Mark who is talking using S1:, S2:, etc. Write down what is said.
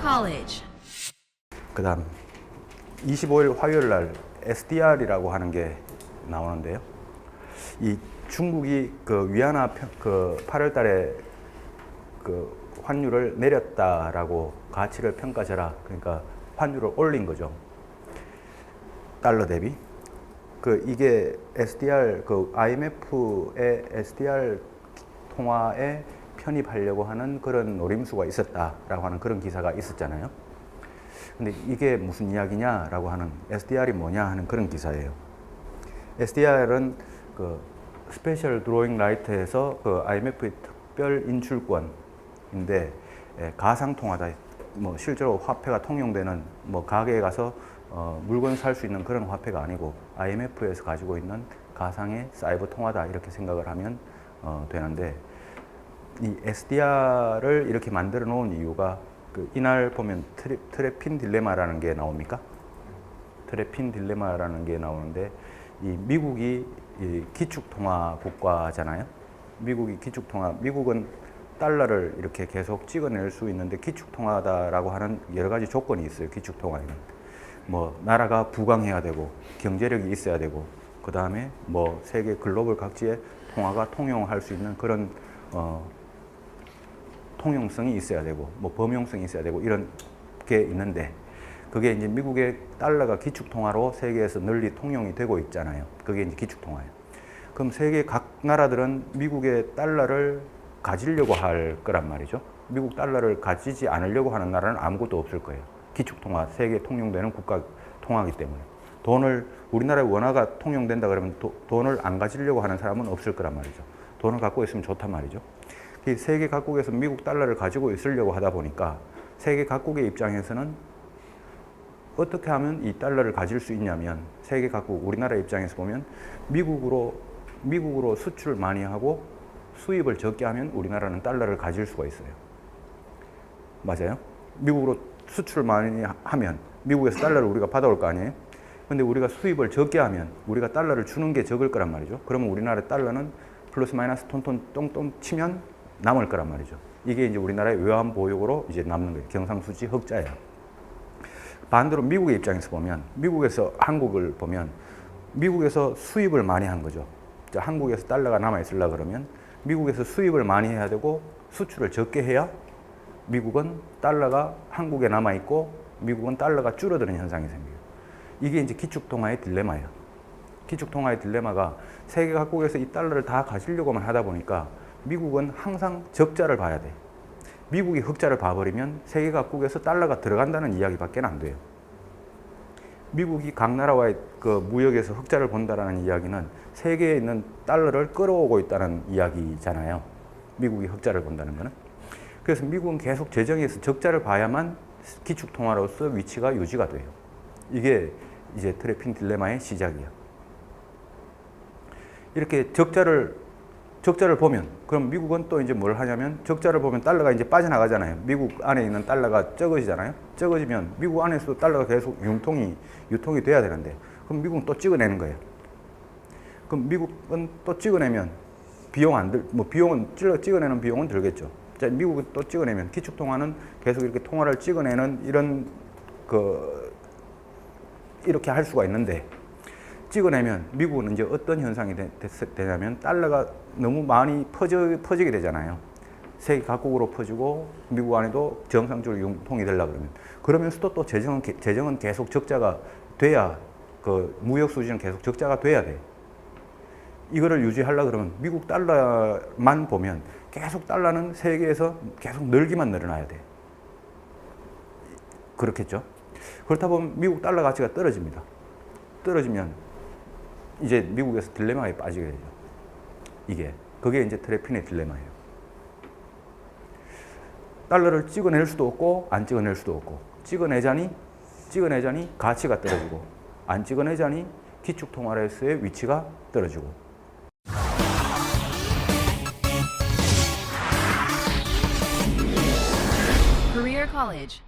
S1: College.
S2: 그다음 25일 화요일 날 SDR이라고 하는 게 나오는데요. 이 중국이 그 위안화 그 8월 달에 그 환율을 내렸다라고 가치를 평가져라. 그러니까 환율을 올린 거죠. 달러 대비. 그 이게 SDR 그 IMF의 SDR 통화에 편입하려고 하는 그런 노림수가 있었다라고 하는 그런 기사가 있었잖아요. 근데 이게 무슨 이야기냐라고 하는 SDR이 뭐냐 하는 그런 기사예요. SDR은 그 스페셜 드로잉 라이트에서 그 IMF의 특별 인출권인데 가상 통화다. 뭐 실제로 화폐가 통용되는 뭐 가게에 가서 물건 살 수 있는 그런 화폐가 아니고 IMF에서 가지고 있는 가상의 사이버 통화다 이렇게 생각을 하면 되는데 이 SDR을 이렇게 만들어 놓은 이유가 그 이날 보면 트레핀 딜레마라는 게 나옵니까? 트레핀 딜레마라는 게 나오는데 이 미국이 이 기축통화 국가잖아요. 미국은 달러를 이렇게 계속 찍어낼 수 있는데 기축통화다라고 하는 여러 가지 조건이 있어요. 기축통화에는 뭐 나라가 부강해야 되고 경제력이 있어야 되고 그 다음에 뭐 세계 글로벌 각지의 통화가 통용할 수 있는 그런 통용성이 있어야 되고 뭐 범용성이 있어야 되고 이런 게 있는데 그게 이제 미국의 달러가 기축통화로 세계에서 널리 통용이 되고 있잖아요. 그게 이제 기축통화예요. 그럼 세계 각 나라들은 미국의 달러를 가지려고 할 거란 말이죠. 미국 달러를 가지지 않으려고 하는 나라는 아무것도 없을 거예요. 기축통화, 세계 통용되는 국가 통화이기 때문에. 돈을 우리나라의 원화가 통용된다 그러면 돈을 안 가지려고 하는 사람은 없을 거란 말이죠. 돈을 갖고 있으면 좋단 말이죠. 세계 각국에서 미국 달러를 가지고 있으려고 하다 보니까 세계 각국의 입장에서는 어떻게 하면 이 달러를 가질 수 있냐면 세계 각국, 우리나라 입장에서 보면 미국으로 수출을 많이 하고 수입을 적게 하면 우리나라는 달러를 가질 수가 있어요. 맞아요? 미국으로 수출을 많이 하면 미국에서 달러를 우리가 받아올 거 아니에요? 근데 우리가 수입을 적게 하면 우리가 달러를 주는 게 적을 거란 말이죠. 그러면 우리나라 달러는 플러스 마이너스 톤톤 똥똥 치면 남을 거란 말이죠. 이게 이제 우리나라의 외환 보유고로 이제 남는 거예요. 경상수지 흑자예요. 반대로 미국의 입장에서 보면 미국에서 한국을 보면 미국에서 수입을 많이 한 거죠. 한국에서 달러가 남아 있으려고 그러면 미국에서 수입을 많이 해야 되고 수출을 적게 해야 미국은 달러가 한국에 남아 있고 미국은 달러가 줄어드는 현상이 생겨요. 이게 이제 기축통화의 딜레마예요. 기축통화의 딜레마가 세계 각국에서 이 달러를 다 가지려고만 하다 보니까 미국은 항상 적자를 봐야 돼. 미국이 흑자를 봐버리면 세계 각국에서 달러가 들어간다는 이야기밖에 안 돼요. 미국이 각 나라와의 그 무역에서 흑자를 본다라는 이야기는 세계에 있는 달러를 끌어오고 있다는 이야기잖아요. 미국이 흑자를 본다는 거는. 그래서 미국은 계속 재정에서 적자를 봐야만 기축통화로서 위치가 유지가 돼요. 이게 이제 트레핀 딜레마의 시작이야. 이렇게 적자를 보면 그럼 미국은 또 이제 뭘 하냐면 적자를 보면 달러가 이제 빠져나가잖아요. 미국 안에 있는 달러가 적어지잖아요. 적어지면 미국 안에서도 달러가 계속 유통이 돼야 되는데 그럼 미국은 또 찍어내는 거예요. 그럼 미국은 또 찍어내면 비용은 찍어내는 비용은 들겠죠. 자, 미국은 또 찍어내면 기축통화는 계속 이렇게 통화를 찍어내는 이렇게 할 수가 있는데 찍어내면 미국은 이제 어떤 현상이 되냐면 달러가 너무 많이 퍼지게 되잖아요. 세계 각국으로 퍼지고 미국 안에도 정상적으로 유통이 되려고 그러면서도 또 재정은 계속 적자가 돼야 그 무역 수지는 계속 적자가 돼야 돼. 이거를 유지하려고 그러면 미국 달러만 보면 계속 달러는 세계에서 계속 늘어나야 돼. 그렇겠죠? 그렇다 보면 미국 달러 가치가 떨어집니다. 떨어지면 이제 미국에서 딜레마에 빠지게 되죠. 그게 이제 트레핀의 딜레마예요. 달러를 찍어낼 수도 없고 안 찍어낼 수도 없고 찍어내자니 가치가 떨어지고 안 찍어내자니 기축통화로서의 위치가 떨어지고
S1: Career College.